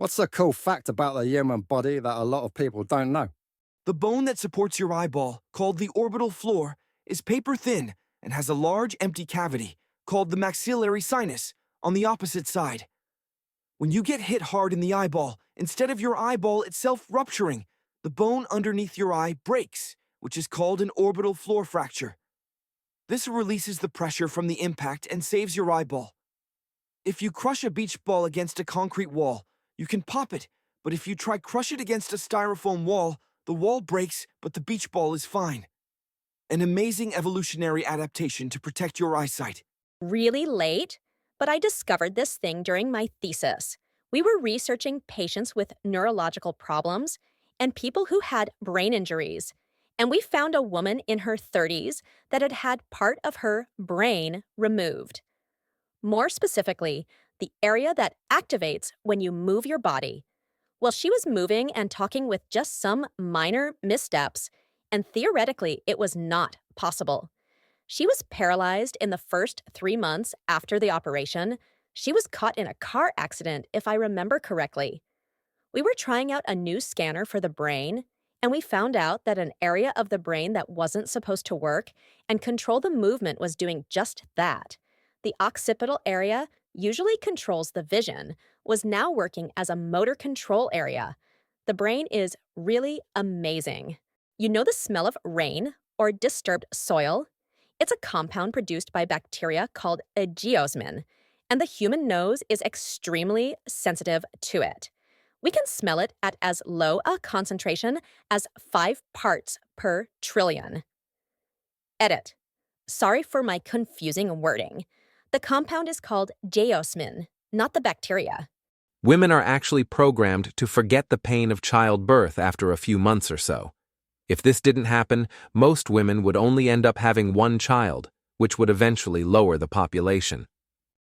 What's a cool fact about the human body that a lot of people don't know? The bone that supports your eyeball, called the orbital floor, is paper thin and has a large empty cavity, called the maxillary sinus, on the opposite side. When you get hit hard in the eyeball, instead of your eyeball itself rupturing, the bone underneath your eye breaks, which is called an orbital floor fracture. This releases the pressure from the impact and saves your eyeball. If you crush a beach ball against a concrete wall, you can pop it, but if you try crush it against a styrofoam wall, the wall breaks, but the beach ball is fine. An amazing evolutionary adaptation to protect your eyesight. Really late, but I discovered this thing during my thesis. We were researching patients with neurological problems and people who had brain injuries. And we found a woman in her 30s that had had part of her brain removed. More specifically, the area that activates when you move your body. Well, she was moving and talking with just some minor missteps, and theoretically, it was not possible. She was paralyzed in the first 3 months after the operation. She was caught in a car accident, if I remember correctly. We were trying out a new scanner for the brain, and we found out that an area of the brain that wasn't supposed to work and control the movement was doing just that. The occipital area usually controls the vision, was now working as a motor control area. The brain is really amazing. You know the smell of rain or disturbed soil? It's a compound produced by bacteria called a geosmin, and the human nose is extremely sensitive to it. We can smell it at as low a concentration as 5 parts per trillion. Edit. Sorry for my confusing wording. The compound is called geosmin, not the bacteria. Women are actually programmed to forget the pain of childbirth after a few months or so. If this didn't happen, most women would only end up having one child, which would eventually lower the population.